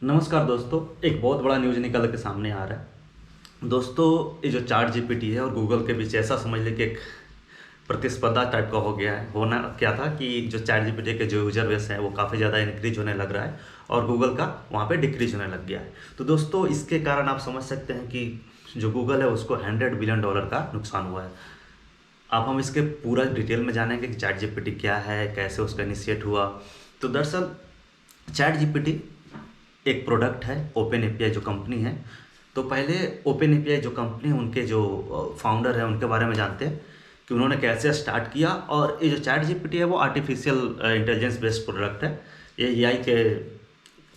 नमस्कार दोस्तों। एक बहुत बड़ा न्यूज़ निकल के सामने आ रहा है दोस्तों। ये जो चैट जीपीटी है और गूगल के बीच ऐसा समझ लें कि एक प्रतिस्पर्धा टाइप का हो गया है। होना क्या था कि जो चैट जीपीटी के जो यूजर बेस है वो काफ़ी ज़्यादा इंक्रीज होने लग रहा है और गूगल का वहाँ पे डिक्रीज होने लग गया है। तो दोस्तों इसके कारण आप समझ सकते हैं कि जो गूगल है उसको $100 बिलियन का नुकसान हुआ है। अब हम इसके पूरा डिटेल में जानेंगे कि चैट जीपीटी क्या है, कैसे उसका इनिशिएट हुआ। तो दरअसल चैट जीपीटी एक प्रोडक्ट है ओपन एपीआई जो कंपनी है। तो पहले ओपन एपीआई जो कंपनी है उनके जो फाउंडर है उनके बारे में जानते हैं कि उन्होंने कैसे स्टार्ट किया। और ये जो चैट जीपीटी है वो आर्टिफिशियल इंटेलिजेंस बेस्ड प्रोडक्ट है। ये एआई के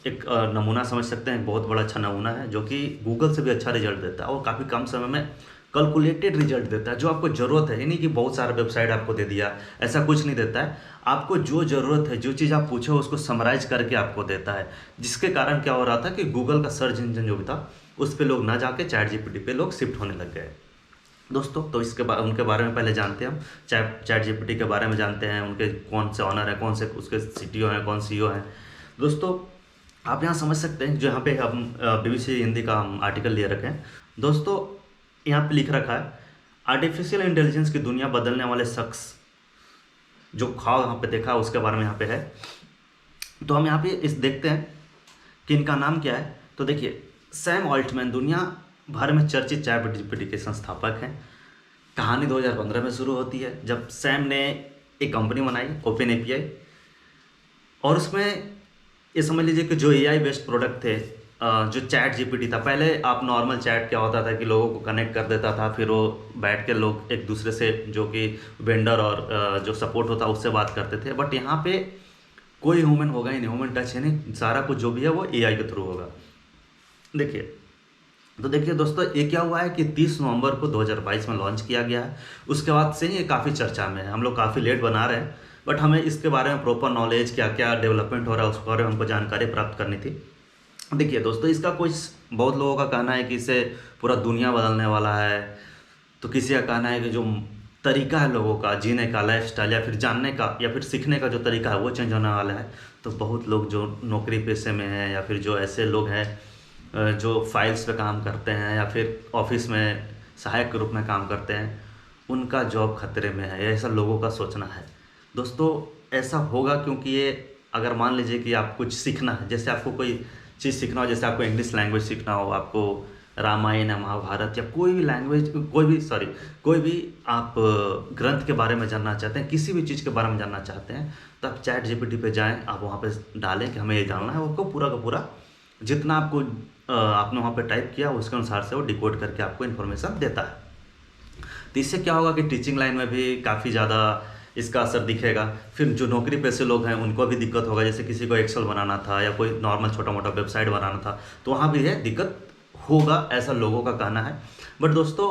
एक नमूना समझ सकते हैं, बहुत बड़ा अच्छा नमूना है जो कि गूगल से भी अच्छा रिजल्ट देता है और काफ़ी कम समय में कैलकुलेटेड रिजल्ट देता है। जो आपको ज़रूरत है, ये नहीं कि बहुत सारा वेबसाइट आपको दे दिया, ऐसा कुछ नहीं देता है। आपको जो ज़रूरत है, जो चीज़ आप पूछे उसको समराइज करके आपको देता है। जिसके कारण क्या हो रहा था कि गूगल का सर्च इंजन जो भी था उस पर लोग ना जाके चैट जीपीटी पे लोग शिफ्ट होने लग गए दोस्तों। तो उनके बारे में पहले जानते हैं हम। चैट जीपीटी के बारे में जानते हैं, उनके कौन से ऑनर है, कौन से उसके सीटीओ हैं, कौन सीईओ हैं। दोस्तों आप यहाँ समझ सकते हैं जो यहाँ पे हम बीबीसी हिंदी का हम आर्टिकल लिए रखे हैं दोस्तों। यहाँ पे लिख रखा है आर्टिफिशियल इंटेलिजेंस की दुनिया बदलने वाले शख्स जो ख्वाब यहाँ पे देखा उसके बारे में यहाँ पे है। तो हम यहाँ पे इस देखते हैं कि इनका नाम क्या है। तो देखिए, सैम ऑल्टमैन दुनिया भर में चर्चित चैट जीपीटी के संस्थापक हैं। कहानी 2015 में शुरू होती है जब सैम ने एक कंपनी बनाई ओपन एपीआई। और उसमें ये समझ लीजिए कि जो एआई बेस्ड प्रोडक्ट थे, जो चैट जीपीटी था। पहले आप नॉर्मल चैट क्या होता था कि लोगों को कनेक्ट कर देता था, फिर वो बैठ के लोग एक दूसरे से जो कि वेंडर और जो सपोर्ट होता उससे बात करते थे। बट यहाँ पे कोई ह्यूमन होगा ही नहीं, ह्यूमन टच है नहीं, सारा कुछ जो भी है वो एआई के थ्रू होगा। देखिए, तो देखिए दोस्तों, ये क्या हुआ है कि 30 नवंबर को 2022 में लॉन्च किया गया है। उसके बाद से ही ये काफ़ी चर्चा में है। हम लोग काफ़ी लेट बना रहे हैं, बट हमें इसके बारे में प्रॉपर नॉलेज, क्या क्या डेवलपमेंट हो रहा है उसके बारे में हमको जानकारी प्राप्त करनी थी। देखिए दोस्तों, इसका कुछ बहुत लोगों का कहना है कि इससे पूरा दुनिया बदलने वाला है। तो किसी का कहना है कि जो तरीका है लोगों का जीने का, लाइफ स्टाइल या फिर जानने का या फिर सीखने का जो तरीका है वो चेंज होने वाला है। तो बहुत लोग जो नौकरी पेशे में हैं या फिर जो ऐसे लोग हैं जो फाइल्स पे काम करते हैं या फिर ऑफिस में सहायक के रूप में काम करते हैं, उनका जॉब खतरे में है, ऐसा लोगों का सोचना है दोस्तों। ऐसा होगा क्योंकि ये, अगर मान लीजिए कि आप कुछ सीखना है, जैसे आपको कोई चीज़ सीखना हो, जैसे आपको इंग्लिश लैंग्वेज सीखना हो, आपको रामायण या महाभारत या कोई भी लैंग्वेज, कोई भी आप ग्रंथ के बारे में जानना चाहते हैं, किसी भी चीज़ के बारे में जानना चाहते हैं, तो आप चैट जीपीटी पे जाएं, आप वहाँ पे डालें कि हमें ये जानना है। आपको पूरा का पूरा जितना आपको आपने वहाँ पे टाइप किया उसके अनुसार से वो डिकोड करके आपको इन्फॉर्मेशन देता है। तो इससे क्या होगा कि टीचिंग लाइन में भी काफ़ी ज़्यादा इसका असर दिखेगा। फिर जो नौकरी पेशे लोग हैं उनको भी दिक्कत होगा, जैसे किसी को एक्सेल बनाना था या कोई नॉर्मल छोटा मोटा वेबसाइट बनाना था तो वहाँ भी है दिक्कत होगा, ऐसा लोगों का कहना है। बट दोस्तों,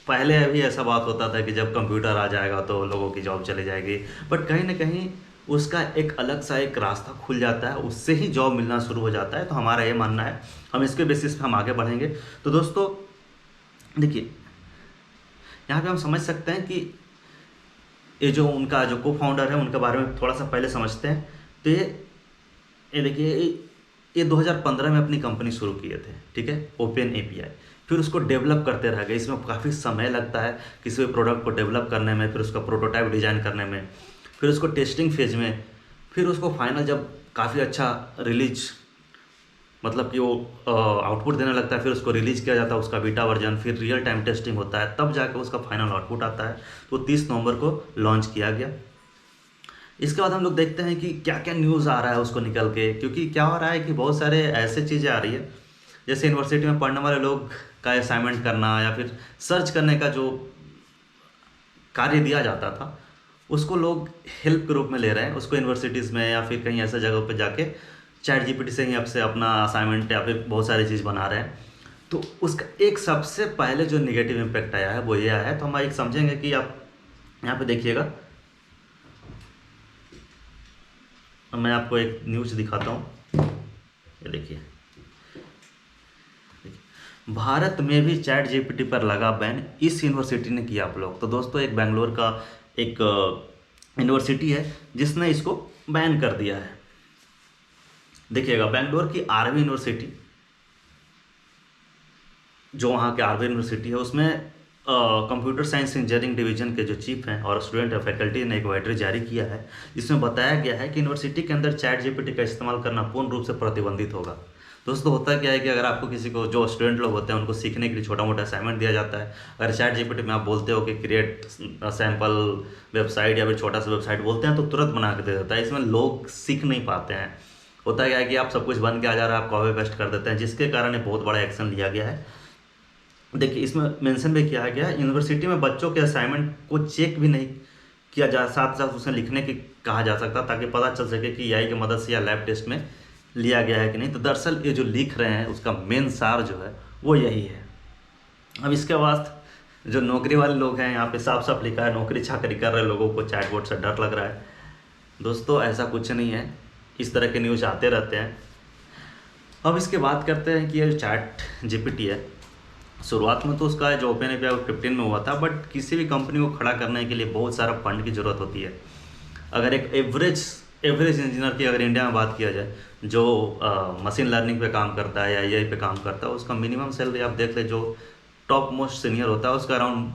पहले अभी ऐसा बात होता था कि जब कंप्यूटर आ जाएगा तो लोगों की जॉब चली जाएगी। बट कहीं ना कहीं उसका एक अलग सा एक रास्ता खुल जाता है, उससे ही जॉब मिलना शुरू हो जाता है। तो हमारा ये मानना है, हम इसके बेसिस पे हम आगे बढ़ेंगे। तो दोस्तों देखिए, यहाँ पे हम समझ सकते हैं कि ये जो उनका जो को फाउंडर है उनके बारे में थोड़ा सा पहले समझते हैं। तो ये देखिए, ये 2015 में अपनी कंपनी शुरू किए थे, ठीक है, ओपन एपीआई। फिर उसको डेवलप करते रह गए। इसमें काफ़ी समय लगता है किसी भी प्रोडक्ट को डेवलप करने में, फिर उसका प्रोटोटाइप डिजाइन करने में, फिर उसको टेस्टिंग फेज में, फिर उसको फाइनल जब काफ़ी अच्छा रिलीज, मतलब कि वो आउटपुट देने लगता है, फिर उसको रिलीज किया जाता है उसका बीटा वर्जन, फिर रियल टाइम टेस्टिंग होता है, तब जाकर उसका फाइनल आउटपुट आता है। तो 30 नवंबर को लॉन्च किया गया। इसके बाद हम लोग देखते हैं कि क्या क्या न्यूज़ आ रहा है उसको निकल के, क्योंकि क्या हो रहा है कि बहुत सारे ऐसे चीज़ें आ रही है, जैसे यूनिवर्सिटी में पढ़ने वाले लोग का असाइनमेंट करना या फिर सर्च करने का जो कार्य दिया जाता था उसको लोग हेल्प के रूप में ले रहे हैं। उसको यूनिवर्सिटीज़ में या फिर कहीं ऐसे जगह पे जाके चैट जीपीटी से ही आपसे अपना असाइनमेंट या फिर बहुत सारी चीज़ बना रहे हैं। तो उसका एक सबसे पहले जो निगेटिव इम्पैक्ट आया है वो ये आया है। तो हम एक समझेंगे कि आप यहाँ पे देखिएगा, मैं आपको एक न्यूज़ दिखाता हूँ। ये देखिए, भारत में भी चैट जीपीटी पर लगा बैन, इस यूनिवर्सिटी ने किया अपलोड। तो दोस्तों, एक बेंगलोर का एक यूनिवर्सिटी है जिसने इसको बैन कर दिया है। देखिएगा, बेंगलोर की आरवी यूनिवर्सिटी, जो वहाँ के आरवी यूनिवर्सिटी है, उसमें कंप्यूटर साइंस इंजीनियरिंग डिवीजन के जो चीफ हैं और स्टूडेंट है फैकल्टी ने एक वाइडरी जारी किया है, जिसमें बताया गया है कि यूनिवर्सिटी के अंदर चैट जीपीटी का इस्तेमाल करना पूर्ण रूप से प्रतिबंधित होगा। दोस्तों, होता क्या है कि अगर आपको किसी को, जो स्टूडेंट लोग होते हैं, उनको सीखने के लिए छोटा मोटा असाइनमेंट दिया जाता है, अगर चैट जीपीटी में आप बोलते हो कि क्रिएट सैम्पल वेबसाइट या फिर छोटा सा वेबसाइट बोलते हैं, तो तुरंत बना के दे देता है। इसमें लोग सीख नहीं पाते हैं। होता क्या है कि आप सब कुछ बन के आ जा रहा है, आप कॉपी पेस्ट कर देते हैं, जिसके कारण ये बहुत बड़ा एक्शन लिया गया है। देखिए, इसमें मेंशन भी किया गया है, यूनिवर्सिटी में बच्चों के असाइनमेंट को चेक भी नहीं किया जा, साथ साथ उसे लिखने की कहा जा सकता, ताकि पता चल सके कि एआई की मदद से या लैब टेस्ट में लिया गया है कि नहीं। तो दरअसल ये जो लिख रहे हैं उसका मेन सार जो है वो यही है। अब इसके बाद जो नौकरी वाले लोग हैं, यहाँ पे साफ साफ लिखा है, नौकरी चाकरी कर रहे लोगों को चैटबॉट से डर लग रहा है। दोस्तों, ऐसा कुछ नहीं है, इस तरह के न्यूज़ आते रहते हैं। अब इसके बात करते हैं कि ये चैट जीपीटी है, शुरुआत में तो उसका जो ओपन एपीआई 15 में हुआ था, बट किसी भी कंपनी को खड़ा करने के लिए बहुत सारा फंड की ज़रूरत होती है। अगर एक एवरेज इंजीनियर की अगर इंडिया में बात किया जाए, जो मशीन लर्निंग पे काम करता है या एआई पे काम करता है, उसका मिनिमम सैलरी आप देख ले, जो टॉप मोस्ट सीनियर होता है उसका अराउंड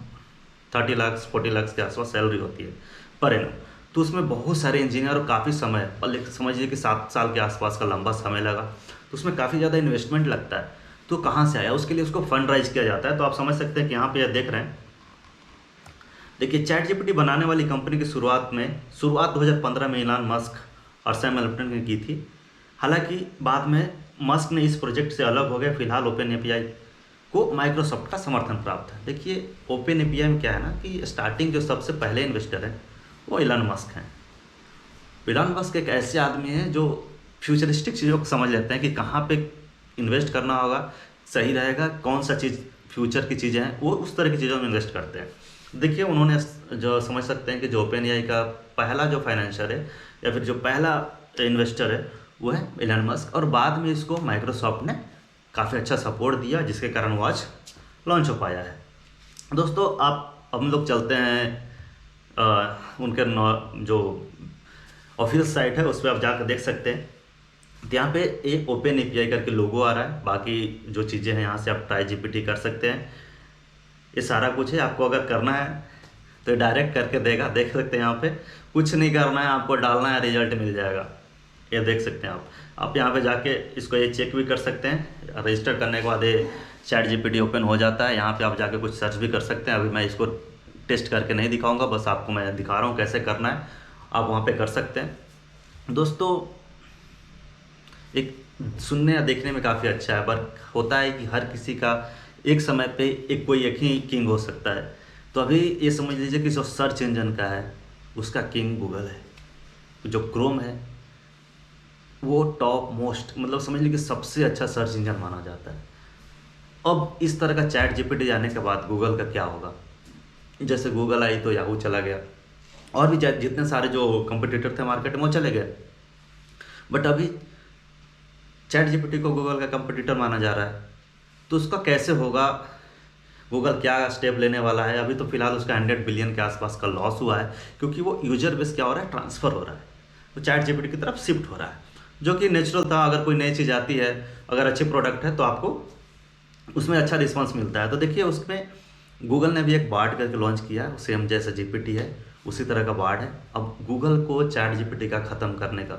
30 लाख 40 लाख के आसपास सैलरी होती है पर एनम। तो उसमें बहुत सारे इंजीनियर और काफ़ी समय, समझिए कि 7 साल के आसपास का लंबा समय लगा, तो उसमें काफ़ी ज़्यादा इन्वेस्टमेंट लगता है। तो कहाँ से आया? उसके लिए उसको फंड राइज किया जाता है। तो आप समझ सकते हैं कि यहाँ पे देख रहे हैं, देखिए, चैट जीपीटी बनाने वाली कंपनी की शुरुआत 2015 में इलान मस्क और सैम अल्टमैन ने की थी। हालांकि बाद में मस्क ने इस प्रोजेक्ट से अलग हो गए। फिलहाल ओपन एपीआई को माइक्रोसॉफ्ट का समर्थन प्राप्त है। देखिए, ओपन एपीआई में क्या है ना कि स्टार्टिंग जो सबसे पहले इन्वेस्टर है वो इलान मस्क हैं। इलान मस्क एक ऐसे आदमी हैं जो फ्यूचरिस्टिक चीज़ों को समझ लेते हैं कि कहाँ पे इन्वेस्ट करना होगा, सही रहेगा, कौन सा चीज़ फ्यूचर की चीज़ें हैं, वो उस तरह की चीज़ों में इन्वेस्ट करते हैं। देखिए, उन्होंने जो समझ सकते हैं कि जो ओपन एआई का पहला जो फाइनेंसर है या फिर जो पहला इन्वेस्टर है वो है इलान मस्क, और बाद में इसको माइक्रोसॉफ्ट ने काफ़ी अच्छा सपोर्ट दिया, जिसके कारण वो आज लॉन्च हो पाया है। दोस्तों, आप हम लोग चलते हैं उनके जो ऑफिशियल साइट है उस पर आप जाकर देख सकते हैं। तो यहाँ पे एक ओपन एपीआई करके लोगो आ रहा है, बाकी जो चीज़ें हैं यहाँ से आप ट्राई जीपीटी कर सकते हैं। ये सारा कुछ है। आपको अगर करना है तो डायरेक्ट करके देगा, देख सकते हैं। यहाँ पे कुछ नहीं करना है, आपको डालना है, रिजल्ट मिल जाएगा। ये देख सकते हैं आप यहाँ पे जाके इसको ये चेक भी कर सकते हैं। रजिस्टर करने के बाद ये चैट जीपीटी ओपन हो जाता है। यहाँ पे आप जाके कुछ सर्च भी कर सकते हैं। अभी मैं इसको टेस्ट करके नहीं दिखाऊंगा, बस आपको मैं दिखा रहा हूँ कैसे करना है, आप वहाँ पे कर सकते हैं। दोस्तों, एक सुनने या देखने में काफ़ी अच्छा है, पर होता है कि हर किसी का एक समय पे एक ही किंग हो सकता है। तो अभी ये समझ लीजिए कि जो सर्च इंजन का है उसका किंग गूगल है, जो क्रोम है वो टॉप मोस्ट, मतलब समझ लीजिए कि सबसे अच्छा सर्च इंजन माना जाता है। अब इस तरह का चैट जीपीटी जाने के बाद गूगल का क्या होगा? जैसे गूगल आई तो याहू चला गया, और भी जितने सारे जो कंपटीटर थे मार्केट में वो चले गए, बट अभी चैट जीपीटी को गूगल का कंपटीटर माना जा रहा है। तो उसका कैसे होगा? गूगल क्या स्टेप लेने वाला है? अभी तो फिलहाल उसका 100 बिलियन के आसपास का लॉस हुआ है, क्योंकि वो यूजर बेस क्या हो रहा है, ट्रांसफ़र हो रहा है, वो चैट जीपीटी की तरफ शिफ्ट हो रहा है, जो कि नेचुरल था। अगर कोई नई चीज़ आती है, अगर अच्छी प्रोडक्ट है, तो आपको उसमें अच्छा रिस्पॉन्स मिलता है। तो देखिए, उसमें गूगल ने भी एक बार्ड करके लॉन्च किया है, सेम जैसा जीपीटी है उसी तरह का बार्ड है। अब गूगल को चैट जीपीटी का ख़त्म करने का,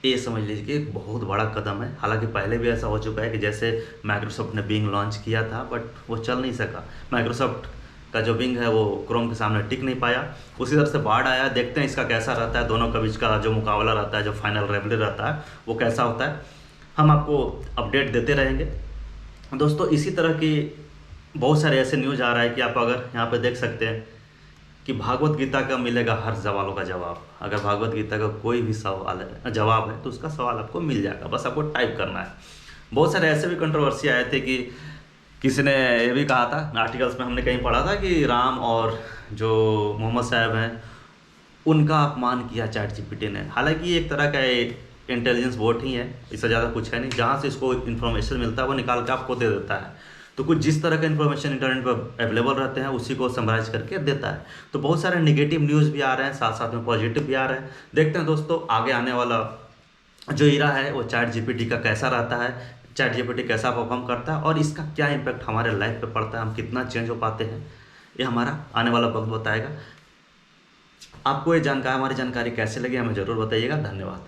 ये समझ लीजिए कि एक बहुत बड़ा कदम है। हालांकि पहले भी ऐसा हो चुका है कि जैसे माइक्रोसॉफ्ट ने बिंग लॉन्च किया था, बट वो चल नहीं सका। माइक्रोसॉफ्ट का जो बिंग है वो क्रोम के सामने टिक नहीं पाया। उसी तरह से बार्ड आया, देखते हैं इसका कैसा रहता है, दोनों के बीच का जो मुकाबला रहता है, जो फाइनल रेवली रहता है, वो कैसा होता है। हम आपको अपडेट देते रहेंगे। दोस्तों, इसी तरह की बहुत सारे ऐसे न्यूज़ आ रहा है कि आप अगर यहाँ पर देख सकते हैं कि भागवत गीता का मिलेगा हर सवालों का जवाब। अगर भागवत गीता का कोई भी सवाल है, जवाब है, तो उसका सवाल आपको मिल जाएगा, बस आपको टाइप करना है। बहुत सारे ऐसे भी कंट्रोवर्सी आए थे कि किसी ने ये भी कहा था, आर्टिकल्स में हमने कहीं पढ़ा था कि राम और जो मोहम्मद साहब हैं उनका अपमान किया चैट जीपीटी ने। हालांकि ये एक तरह का इंटेलिजेंस बोट ही है, इससे ज़्यादा कुछ है नहीं। जहाँ से इसको इन्फॉर्मेशन मिलता है वो निकाल के आपको दे देता है। तो कुछ जिस तरह का इन्फॉर्मेशन इंटरनेट पर अवेलेबल रहते हैं उसी को समराइज करके देता है। तो बहुत सारे नेगेटिव न्यूज़ भी आ रहे हैं, साथ साथ में पॉजिटिव भी आ रहे हैं। देखते हैं दोस्तों आगे आने वाला जो ईरा है वो चैट जीपीटी का कैसा रहता है, चैट जीपीटी कैसा परफॉर्म करता है और इसका क्या इम्पैक्ट हमारे लाइफ पे पड़ता है, हम कितना चेंज हो पाते हैं, ये हमारा आने वाला वक्त बताएगा। आपको ये जानकारी, हमारी जानकारी कैसे लगी हमें ज़रूर बताइएगा। धन्यवाद।